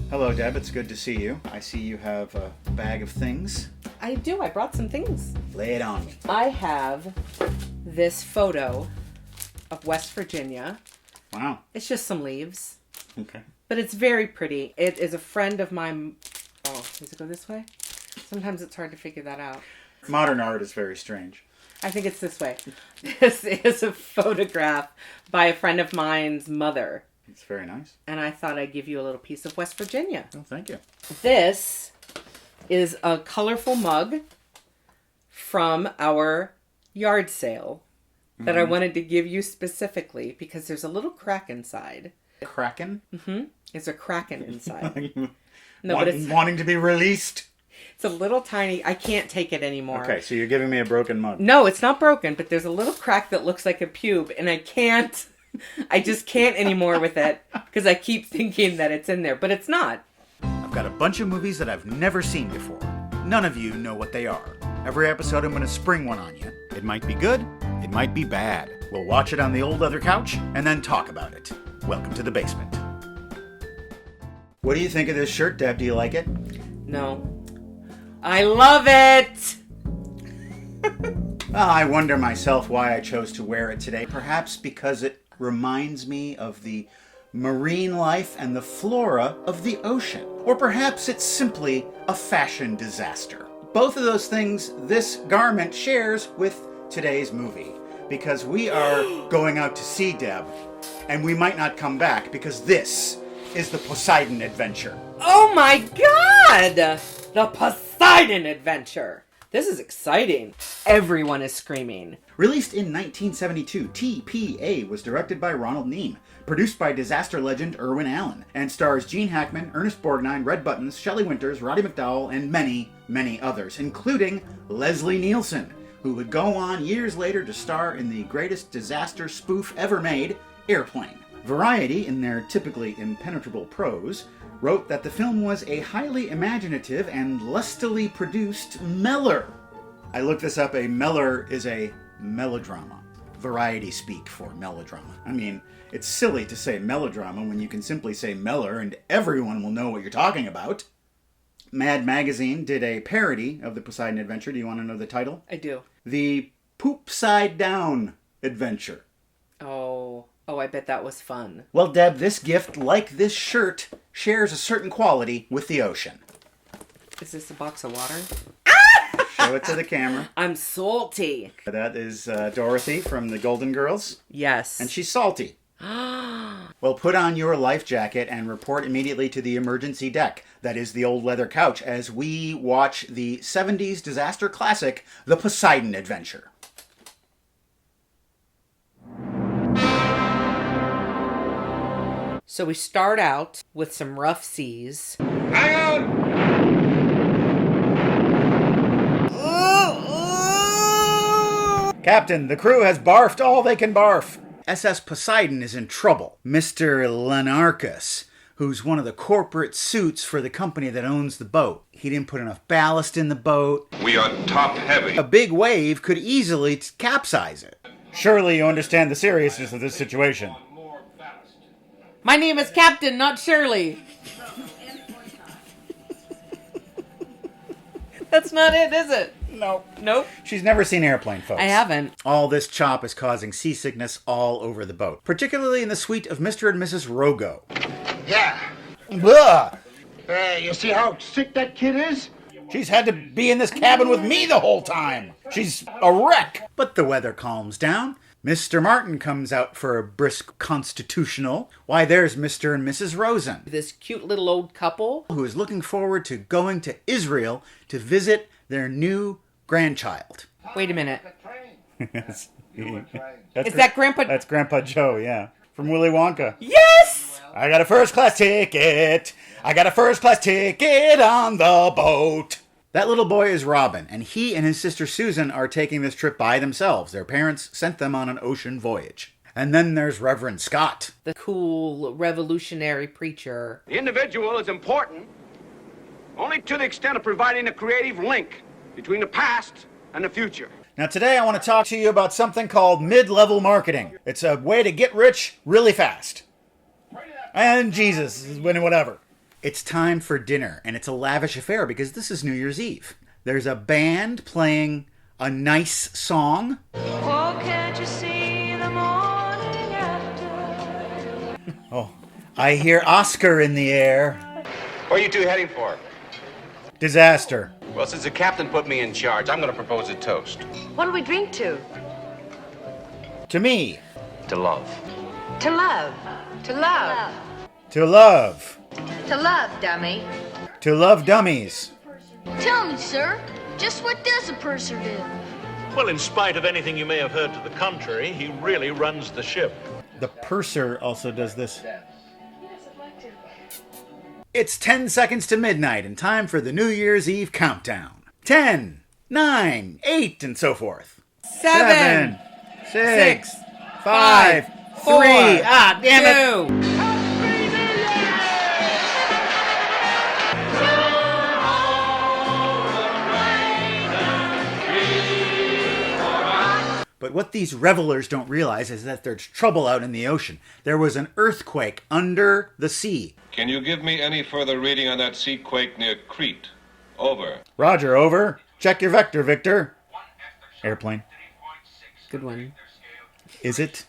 Hello, Deb. It's good to see you. I see you have a bag of things. I do. I brought some things. Lay it on me. I have this photo of West Virginia. Wow. It's just some leaves. Okay. But it's very pretty. It is a friend of mine. Oh, does it go this way? Sometimes it's hard to figure that out. Modern art is very strange. I think it's this way. This is a photograph by a friend of mine's mother. It's very nice. And I thought I'd give you a little piece of West Virginia. Oh, thank you. This is a colorful mug from our yard sale that I wanted to give you specifically because there's a little crack inside. Kraken? Mm-hmm. There's a kraken inside. Wanting to be released? It's a little tiny. I can't take it anymore. Okay, so you're giving me a broken mug. No, it's not broken, but there's a little crack that looks like a pube, and I can't. I just can't anymore with it because I keep thinking that it's in there, but it's not. I've got a bunch of movies that I've never seen before. None of you know what they are. Every episode I'm going to spring one on you. It might be good, it might be bad. We'll watch it on the old leather couch and then talk about it. Welcome to the basement. What do you think of this shirt, Deb? Do you like it? No. I love it! I wonder myself why I chose to wear it today. Perhaps because it reminds me of the marine life and the flora of the ocean. Or perhaps it's simply a fashion disaster. Both of those things this garment shares with today's movie. Because we are going out to sea, Deb, and we might not come back because this is the Poseidon Adventure. Oh my god! The Poseidon Adventure! This is exciting. Everyone is screaming. Released in 1972, TPA was directed by Ronald Neame, produced by disaster legend Irwin Allen, and stars Gene Hackman, Ernest Borgnine, Red Buttons, Shelley Winters, Roddy McDowall, and many, many others, including Leslie Nielsen, who would go on years later to star in the greatest disaster spoof ever made, Airplane. Variety, in their typically impenetrable prose, wrote that the film was a highly imaginative and lustily produced meller. I looked this up. A meller is a melodrama. Variety speak for melodrama. I mean, it's silly to say melodrama when you can simply say meller and everyone will know what you're talking about. Mad Magazine did a parody of the Poseidon Adventure. Do you want to know the title? I do. The Poop Side Down Adventure. Oh, I bet that was fun. Well, Deb, this gift, like this shirt, shares a certain quality with the ocean. Is this a box of water? Show it to the camera. I'm salty. That is Dorothy from the Golden Girls. Yes. And she's salty. Well, put on your life jacket and report immediately to the emergency deck. That is the old leather couch as we watch the 70s disaster classic, The Poseidon Adventure. So we start out with some rough seas. Hang on! Captain, the crew has barfed all they can barf. SS Poseidon is in trouble. Mr. Lenarchus, who's one of the corporate suits for the company that owns the boat. He didn't put enough ballast in the boat. We are top heavy. A big wave could easily capsize it. Surely you understand the seriousness of this situation. My name is Captain, not Shirley. That's not it, is it? No. Nope. She's never seen Airplane, folks. I haven't. All this chop is causing seasickness all over the boat, particularly in the suite of Mr. and Mrs. Rogo. Yeah. Blah! You see how sick that kid is? She's had to be in this cabin with me the whole time. She's a wreck. But the weather calms down. Mr. Martin comes out for a brisk constitutional. Why, there's Mr. and Mrs. Rosen, This cute little old couple. who is looking forward to going to Israel to visit their new grandchild. Wait a minute. That's Is that Grandpa? That's Grandpa Joe, yeah. From Willy Wonka. Yes! I got a first class ticket. I got a first class ticket on the boat. That little boy is Robin, and he and his sister Susan are taking this trip by themselves. Their parents sent them on an ocean voyage. And then there's Reverend Scott. The cool revolutionary preacher. The individual is important only to the extent of providing a creative link between the past and the future. Now today I want to talk to you about something called mid-level marketing. It's a way to get rich really fast. And Jesus, whatever. It's time for dinner, and it's a lavish affair because this is New Year's Eve. There's a band playing a nice song. Oh, can't you see the morning after? Oh, I hear Oscar in the air. Where are you two heading for? Disaster. Well, since the captain put me in charge, I'm going to propose a toast. What do we drink to? To me. To love. To love. To love. To love. To love, dummy. To love dummies. Tell me, sir, just what does a purser do? Well, in spite of anything you may have heard to the contrary, he really runs the ship. The purser also does this. It's 10 seconds to midnight and time for the New Year's Eve countdown. 10, 9, 8, and so forth. 7, 6, 5, 5, 3. 4, Ah, damn it. 2. But what these revelers don't realize is that there's trouble out in the ocean. There was an earthquake under the sea. Can you give me any further reading on that sea quake near Crete? Over. Roger, over. Check your vector, Victor. Airplane. Good one. Is it?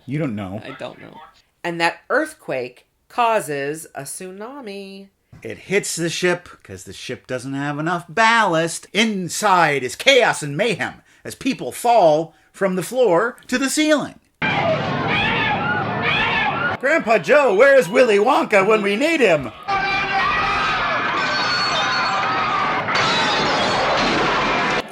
You don't know. I don't know. And that earthquake causes a tsunami. It hits the ship because the ship doesn't have enough ballast. Inside is chaos and mayhem as people fall from the floor to the ceiling. Grandpa Joe, where's Willy Wonka when we need him?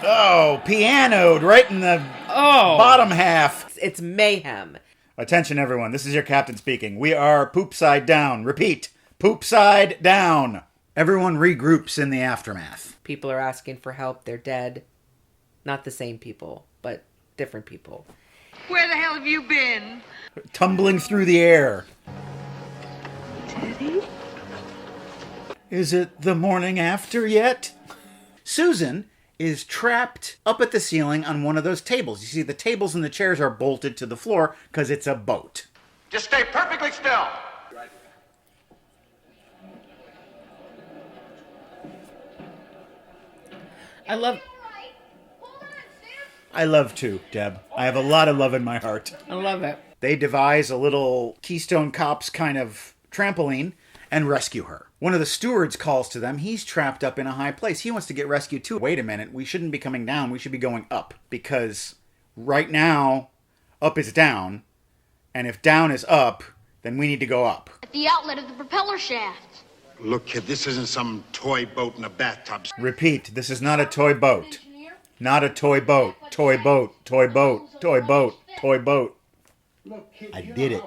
Oh, pianoed right in the bottom half. It's mayhem. Attention, everyone. This is your captain speaking. We are poop side down. Repeat. Poop side down. Everyone regroups in the aftermath. People are asking for help. They're dead. Not the same people, but different people. Where the hell have you been? Tumbling through the air. Teddy? Is it the morning after yet? Susan is trapped up at the ceiling on one of those tables. You see, the tables and the chairs are bolted to the floor because it's a boat. Just stay perfectly still. I love to, Deb. I have a lot of love in my heart. I love it. They devise a little Keystone Cops kind of trampoline and rescue her. One of the stewards calls to them. He's trapped up in a high place. He wants to get rescued too. Wait a minute. We shouldn't be coming down. We should be going up. Because right now, up is down. And if down is up, then we need to go up. At the outlet of the propeller shaft. Look, kid, this isn't some toy boat in a bathtub. Repeat. This is not a toy boat. Not a toy boat. Toy boat. Toy boat. Toy boat. Toy boat. Look, kid, I did it.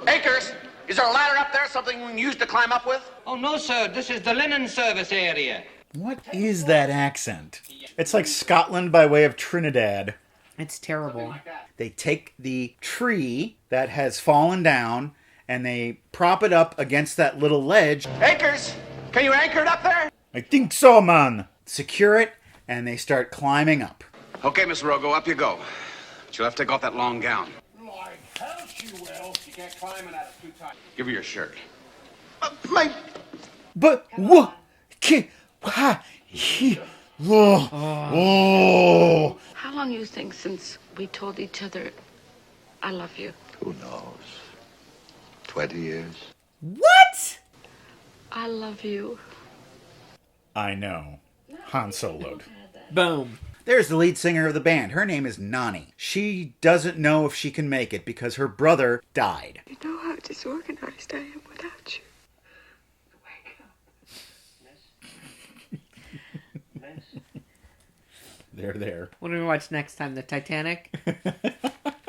Akers, is there a ladder up there, something we can use to climb up with? Oh, no, sir. This is the linen service area. What is that accent? It's like Scotland by way of Trinidad. It's terrible. They take the tree that has fallen down and they prop it up against that little ledge. Akers, can you anchor it up there? I think so, man. Secure it, and they start climbing up. Okay, Miss Rogo, up you go. But you'll have to take off that long gown. Like, hell she will. She can't climb it out of 2 times. Give her your shirt. But what? Oh. How long you think since we told each other I love you? Who knows? 20 years? What? I love you. I know. Han Solo'd. Boom. There's the lead singer of the band. Her name is Nani. She doesn't know if she can make it because her brother died. You know how disorganized I am without you. There. What do we watch next time? The Titanic?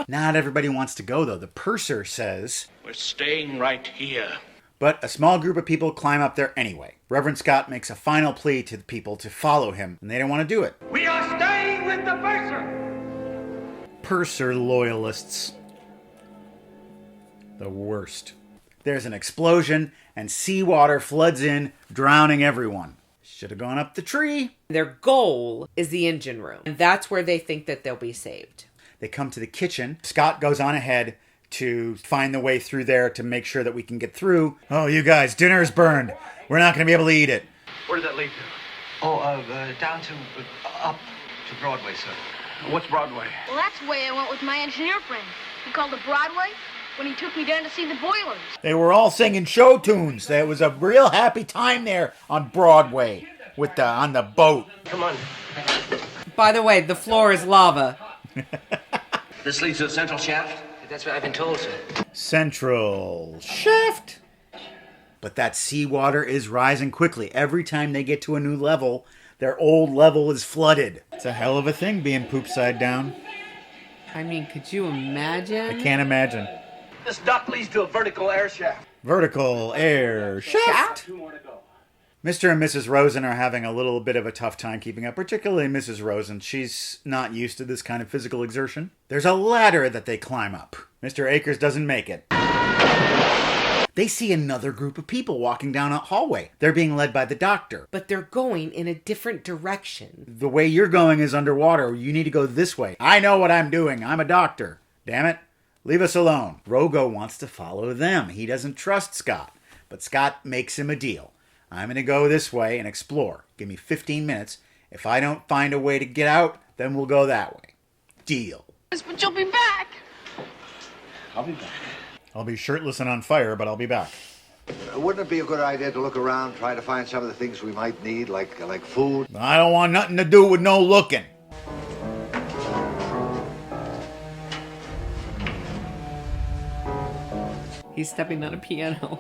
Not everybody wants to go, though. The purser says... We're staying right here. But a small group of people climb up there anyway. Reverend Scott makes a final plea to the people to follow him, and they don't want to do it. We are staying with the purser! Purser loyalists. The worst. There's an explosion, and seawater floods in, drowning everyone. Should have gone up the tree. Their goal is the engine room, and that's where they think that they'll be saved. They come to the kitchen. Scott goes on ahead to find the way through there to make sure that we can get through. Oh, you guys, dinner's burned. We're not going to be able to eat it. Where did that lead to? Oh, down to, up to Broadway, sir. What's Broadway? Well, that's the way I went with my engineer friend. He called it Broadway when he took me down to see the boilers. They were all singing show tunes. There was a real happy time there on Broadway with on the boat. Come on. By the way, the floor is lava. This leads to the central shaft? That's what I've been told, sir. Central shaft. But that seawater is rising quickly. Every time they get to a new level, their old level is flooded. It's a hell of a thing being poop side down. I mean, could you imagine? I can't imagine. This dock leads to a vertical air shaft. Vertical air shaft. Two more to go. Mr. and Mrs. Rosen are having a little bit of a tough time keeping up, particularly Mrs. Rosen. She's not used to this kind of physical exertion. There's a ladder that they climb up. Mr. Akers doesn't make it. They see another group of people walking down a hallway. They're being led by the doctor. But they're going in a different direction. The way you're going is underwater. You need to go this way. I know what I'm doing. I'm a doctor. Damn it. Leave us alone. Rogo wants to follow them. He doesn't trust Scott. But Scott makes him a deal. I'm going to go this way and explore. Give me 15 minutes. If I don't find a way to get out, then we'll go that way. Deal. But you'll be back. I'll be back. I'll be shirtless and on fire, but I'll be back. Wouldn't it be a good idea to look around, try to find some of the things we might need, like food? I don't want nothing to do with no looking. He's stepping on a piano.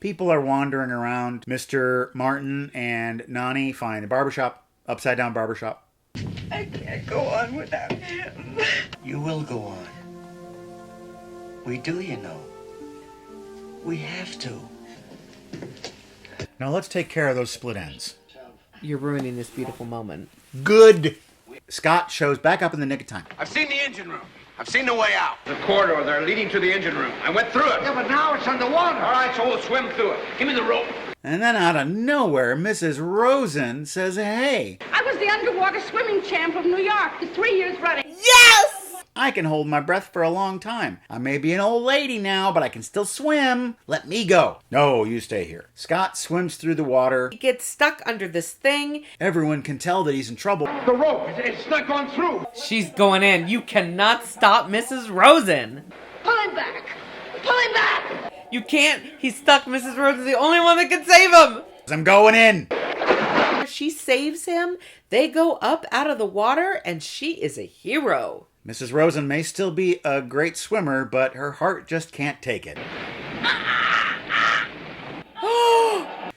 People are wandering around. Mr. Martin and Nani find a barbershop, upside down barbershop. I can't go on without him. You will go on. We do, you know. We have to. Now let's take care of those split ends. You're ruining this beautiful moment. Good. Scott shows back up in the nick of time. I've seen the engine room. I've seen the way out. The corridor there leading to the engine room. I went through it. Yeah, but now it's underwater. All right, so we'll swim through it. Give me the rope. And then out of nowhere, Mrs. Rosen says, hey, I was the underwater swimming champ of New York for 3 years running. Yes! I can hold my breath for a long time. I may be an old lady now, but I can still swim. Let me go. No, you stay here. Scott swims through the water. He gets stuck under this thing. Everyone can tell that he's in trouble. The rope, it's not gone through. She's going in. You cannot stop Mrs. Rosen. Pull him back. Pull him back. You can't. He's stuck. Mrs. Rosen's the only one that can save him. I'm going in. She saves him. They go up out of the water, and she is a hero. Mrs. Rosen may still be a great swimmer, but her heart just can't take it.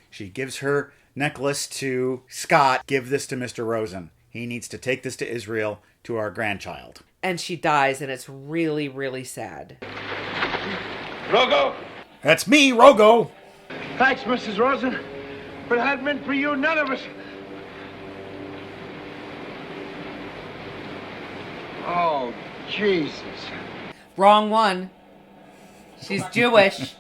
She gives her necklace to Scott. Give this to Mr. Rosen. He needs to take this to Israel, to our grandchild. And she dies, and it's really, really sad. Rogo. That's me, Rogo. Thanks, Mrs. Rosen. If it hadn't been for you, none of us... Oh, Jesus. Wrong one. She's Jewish.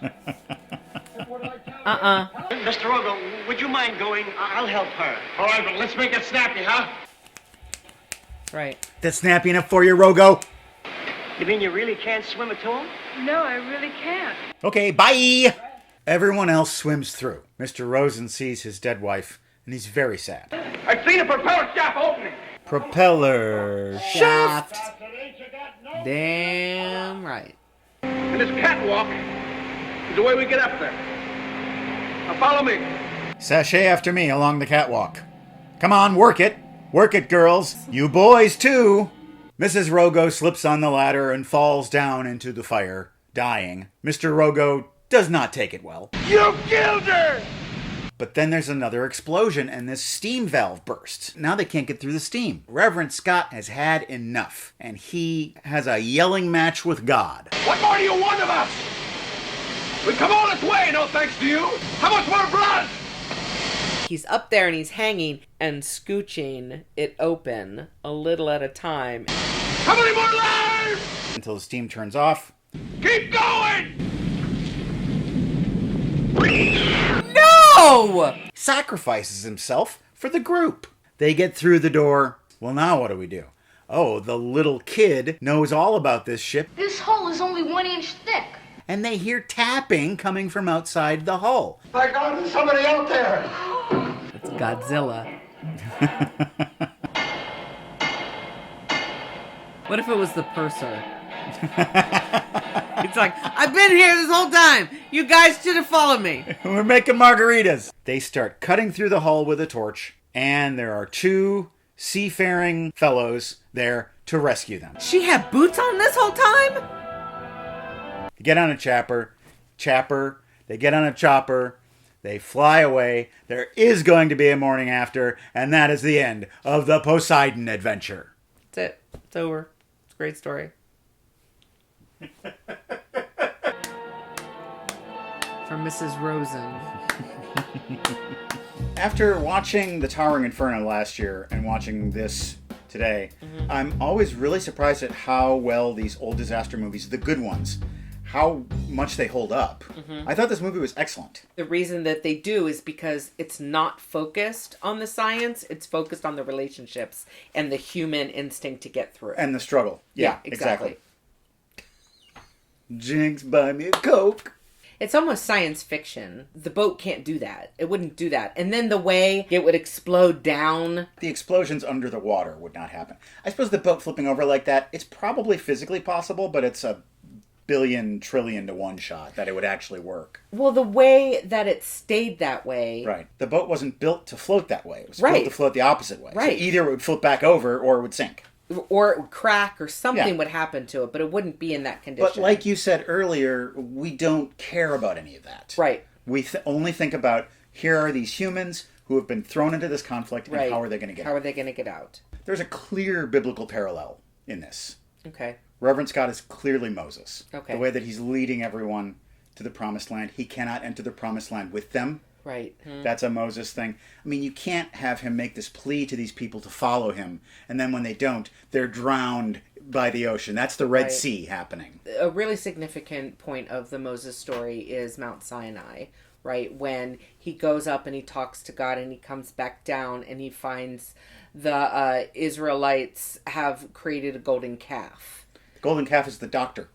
Mr. Rogo, would you mind going? I'll help her. All right, but let's make it snappy, huh? That's right. That's snappy enough for you, Rogo. You mean you really can't swim at all? No, I really can't. Okay, bye. Everyone else swims through. Mr. Rosen sees his dead wife, and he's very sad. I've seen a propeller shaft opening. Propeller shaft. Damn right. And this catwalk is the way we get up there. Now follow me. Sashay after me along the catwalk. Come on, work it. Work it, girls. You boys, too. Mrs. Rogo slips on the ladder and falls down into the fire, dying. Mr. Rogo does not take it well. You killed her! But then there's another explosion and this steam valve bursts. Now they can't get through the steam. Reverend Scott has had enough, and he has a yelling match with God. What more do you want of us? We've come all this way, no thanks to you. How much more blood? He's up there and he's hanging and scooching it open a little at a time. How many more lives? Until the steam turns off. Keep going! No! Sacrifices himself for the group. They get through the door. Well, now what do? Oh, the little kid knows all about this ship. This hull is only 1 inch thick. And they hear tapping coming from outside the hull. My God, there's somebody out there! It's Godzilla. What if it was the purser? It's like, I've been here this whole time. You guys should have followed me. We're making margaritas. They start cutting through the hull with a torch, and there are 2 seafaring fellows there to rescue them. She had boots on this whole time? They get on a chopper. They get on a chopper. They fly away. There is going to be a morning after, and that is the end of the Poseidon adventure. That's it. It's over. It's a great story. From Mrs. Rosen. After watching The Towering Inferno last year and watching this today, I'm always really surprised at how well these old disaster movies, the good ones, how much they hold up. I thought this movie was excellent. The reason that they do is because it's not focused on the science, it's focused on the relationships and the human instinct to get through. And the struggle. Yeah, exactly. Jinx, buy me a Coke. It's almost science fiction. The boat can't do that. It wouldn't do that. And then the way it would explode down. The explosions under the water would not happen. I suppose the boat flipping over like that, it's probably physically possible, but it's a billion trillion to 1 shot that it would actually work. Well, the way that it stayed that way. Right. The boat wasn't built to float that way. It was Right. built to float the opposite way. Right. So either it would flip back over or it would sink. Or it would crack or something Yeah. would happen to it, but it wouldn't be in that condition. But like you said earlier, we don't care about any of that. Right. We only think about, here are these humans who have been thrown into this conflict, and Right. how are they going to get out? How are they going to get out? There's a clear biblical parallel in this. Okay. Reverend Scott is clearly Moses. Okay. The way that he's leading everyone to the promised land. He cannot enter the promised land with them. Right. That's a Moses thing. I mean, you can't have him make this plea to these people to follow him, and then when they don't, they're drowned by the ocean. That's the Red Right. Sea happening. A really significant point of the Moses story is Mount Sinai, right? When he goes up and he talks to God and he comes back down and he finds the Israelites have created a golden calf. The golden calf is the doctor.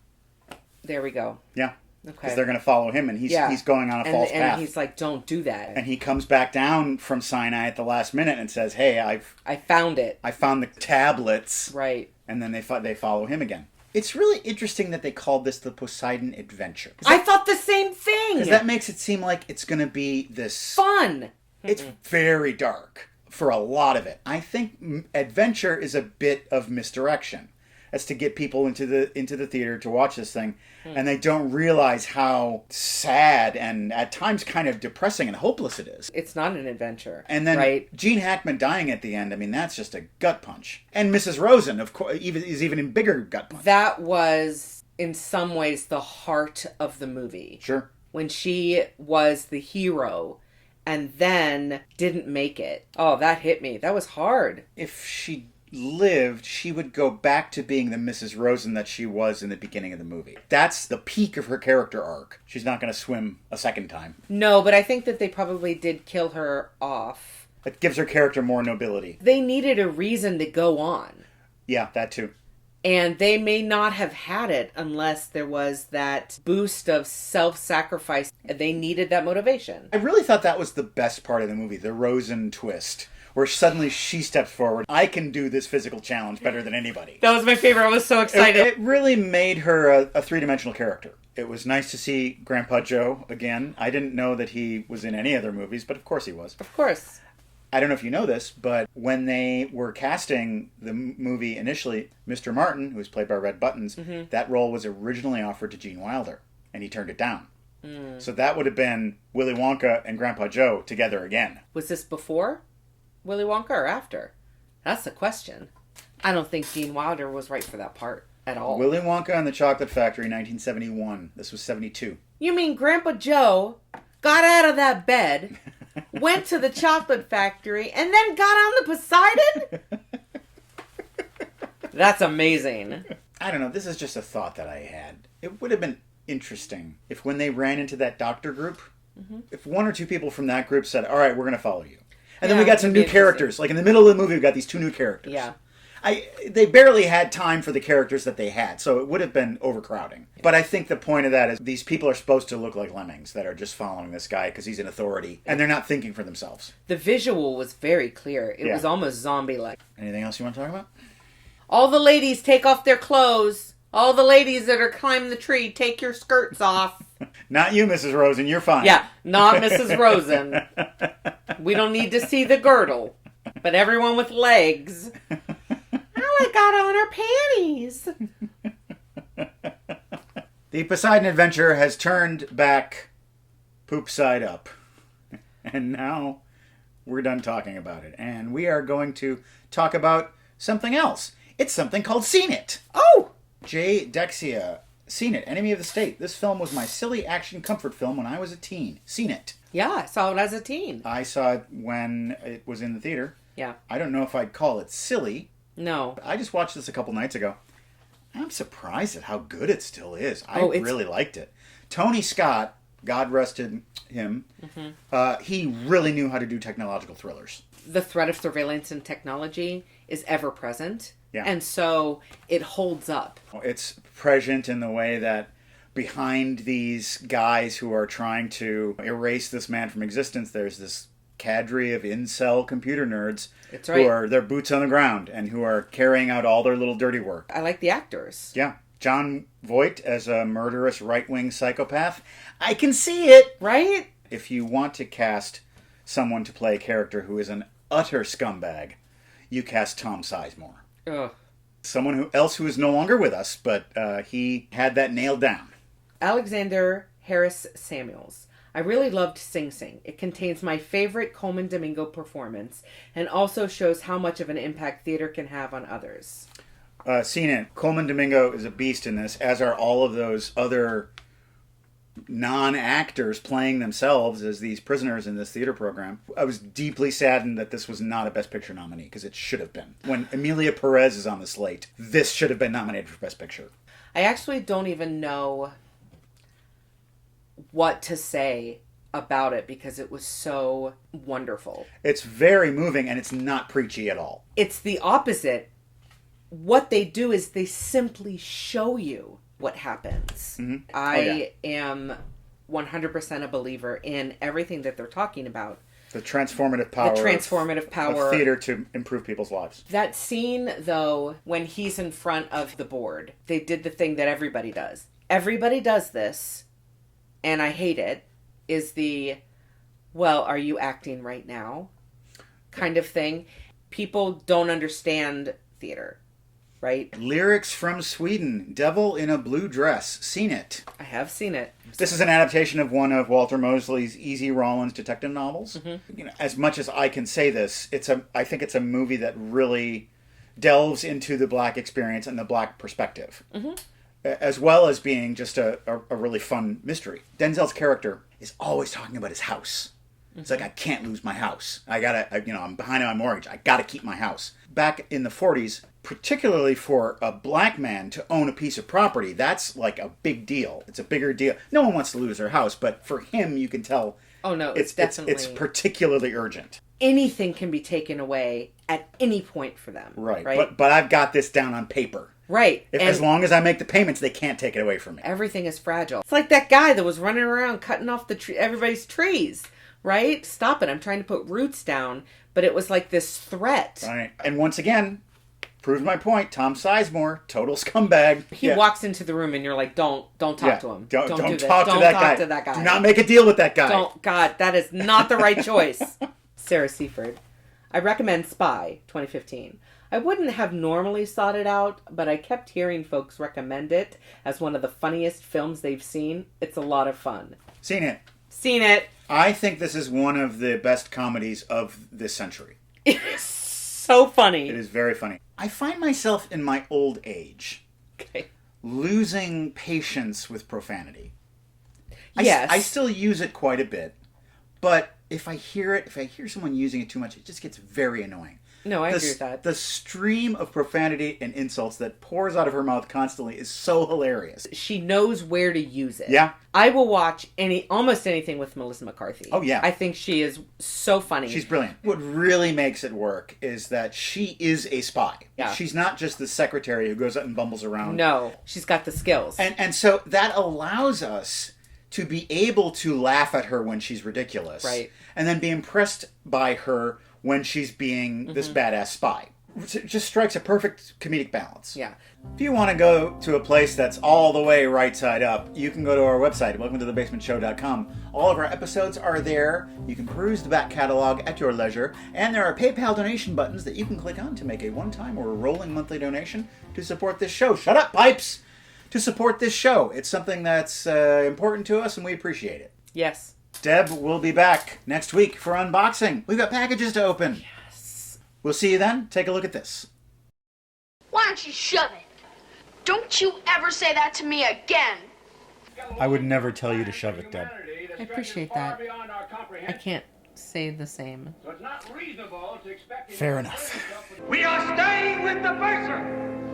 There we go. Yeah. Okay. Because they're going to follow him, and he's going on a false path. And he's like, don't do that. And he comes back down from Sinai at the last minute and says, hey, I found it. I found the tablets. Right. And then they follow him again. It's really interesting that they called this the Poseidon Adventure. I thought the same thing. Because that makes it seem like it's going to be this... fun. It's very dark for a lot of it. I think adventure is a bit of misdirection. That's to get people into the theater to watch this thing, and they don't realize how sad and at times kind of depressing and hopeless it is. It's not an adventure. And then right? Gene Hackman dying at the end, I mean, that's just a gut punch. And Mrs. Rosen, of course, is even in bigger gut punch. That was, in some ways, the heart of the movie. Sure. When she was the hero and then didn't make it. Oh, that hit me. That was hard. If she lived, she would go back to being the Mrs. Rosen that she was in the beginning of the movie. That's the peak of her character arc. She's not going to swim a second time. No, but I think that they probably did kill her off. It gives her character more nobility. They needed a reason to go on. Yeah, that too. And they may not have had it unless there was that boost of self-sacrifice. They needed that motivation. I really thought that was the best part of the movie, the Rosen twist, where suddenly she steps forward. I can do this physical challenge better than anybody. That was my favorite. I was so excited. It really made her a three-dimensional character. It was nice to see Grandpa Joe again. I didn't know that he was in any other movies, but of course he was. Of course. I don't know if you know this, but when they were casting the movie initially, Mr. Martin, who was played by Red Buttons, that role was originally offered to Gene Wilder, and he turned it down. So that would have been Willy Wonka and Grandpa Joe together again. Was this before Willy Wonka or after? That's the question. I don't think Gene Wilder was right for that part at all. Willy Wonka and the Chocolate Factory, 1971. This was 72. You mean Grandpa Joe got out of that bed, went to the chocolate factory, and then got on the Poseidon? That's amazing. I don't know. This is just a thought that I had. It would have been interesting if when they ran into that doctor group, if one or two people from that group said, all right, we're going to follow you. And then we got some new characters. Like in the middle of the movie, we got these two new characters. Yeah. They barely had time for the characters that they had, so it would have been overcrowding. But I think the point of that is these people are supposed to look like lemmings that are just following this guy because he's an authority, and they're not thinking for themselves. The visual was very clear. It was almost zombie-like. Anything else you want to talk about? All the ladies take off their clothes. All the ladies that are climbing the tree, take your skirts off. Not you, Mrs. Rosen. You're fine. Yeah, not Mrs. Rosen. We don't need to see the girdle. But everyone with legs. Ella got on her panties. The Poseidon adventure has turned back poop side up. And now we're done talking about it. And we are going to talk about something else. It's something called Seen It. Oh! Jay Dexia. Seen It, Enemy of the State. This film was my silly action comfort film when I was a teen. Seen It. Yeah, I saw it as a teen. I saw it when it was in the theater. Yeah. I don't know if I'd call it silly. No. I just watched this a couple nights ago. I'm surprised at how good it still is. I really liked it. Tony Scott, God rested him, he really knew how to do technological thrillers. The threat of surveillance and technology is ever present. Yeah. And so it holds up. It's prescient in the way that behind these guys who are trying to erase this man from existence, there's this cadre of incel computer nerds who are their boots on the ground and who are carrying out all their little dirty work. I like the actors. Yeah. John Voight as a murderous right-wing psychopath. I can see it. Right? If you want to cast someone to play a character who is an utter scumbag, you cast Tom Sizemore. Ugh. Someone who is no longer with us, but he had that nailed down. Alexander Harris Samuels. I really loved Sing Sing. It contains my favorite Coleman Domingo performance and also shows how much of an impact theater can have on others. Seen It. Coleman Domingo is a beast in this, as are all of those other non-actors playing themselves as these prisoners in this theater program. I was deeply saddened that this was not a Best Picture nominee, because it should have been. When Emilia Perez is on the slate, this should have been nominated for Best Picture. I actually don't even know what to say about it because it was so wonderful. It's very moving and it's not preachy at all. It's the opposite. What they do is they simply show you what happens. Mm-hmm. I am 100% a believer in everything that they're talking about. The transformative power. Of theater to improve people's lives. That scene, though, when he's in front of the board, they did the thing that everybody does. Everybody does this, and I hate it, is the, well, are you acting right now? Kind of thing. People don't understand theater, right? Lyrics from Sweden. Devil in a Blue Dress. Seen It. I have seen it. This is an adaptation of one of Walter Mosley's Easy Rawlins detective novels. Mm-hmm. You know, as much as I can say this, I think it's a movie that really delves into the black experience and the black perspective. Mm-hmm. As well as being just a really fun mystery. Denzel's character is always talking about his house. Mm-hmm. It's like, I can't lose my house. I'm behind on my mortgage. I gotta keep my house. Back in the 40s, particularly for a black man to own a piece of property, that's like a big deal. It's a bigger deal. No one wants to lose their house, but for him, you can tell. Oh no, it's definitely. It's particularly urgent. Anything can be taken away at any point for them. Right? But I've got this down on paper. Right. As long as I make the payments, they can't take it away from me. Everything is fragile. It's like that guy that was running around cutting off everybody's trees, right? Stop it. I'm trying to put roots down, but it was like this threat. Right. And once again, proves my point. Tom Sizemore, total scumbag. He walks into the room and you're like, don't talk to him. Don't do talk to that guy. Do not make a deal with that guy. God, that is not the right choice. Sarah Seaford. I recommend Spy, 2015. I wouldn't have normally sought it out, but I kept hearing folks recommend it as one of the funniest films they've seen. It's a lot of fun. Seen It. Seen it. I think this is one of the best comedies of this century. It is so funny. It is very funny. I find myself in my old age losing patience with profanity. Yes. I still use it quite a bit, but if I hear someone using it too much, it just gets very annoying. No, I agree with that. The stream of profanity and insults that pours out of her mouth constantly is so hilarious. She knows where to use it. Yeah. I will watch almost anything with Melissa McCarthy. Oh, yeah. I think she is so funny. She's brilliant. What really makes it work is that she is a spy. Yeah. She's not just the secretary who goes out and bumbles around. No, she's got the skills. And so that allows us to be able to laugh at her when she's ridiculous. Right. And then be impressed by her when she's being this badass spy. It just strikes a perfect comedic balance. Yeah. If you want to go to a place that's all the way right side up, you can go to our website, welcometothebasementshow.com. All of our episodes are there. You can peruse the back catalog at your leisure. And there are PayPal donation buttons that you can click on to make a one-time or a rolling monthly donation to support this show. Shut up, pipes! To support this show. It's something that's important to us, and we appreciate it. Yes. Deb will be back next week for unboxing. We've got packages to open. Yes. We'll see you then. Take a look at this. Why don't you shove it? Don't you ever say that to me again. I would never tell you to shove it, Deb. I appreciate that. I can't say the same. Fair enough. We are staying with the purser.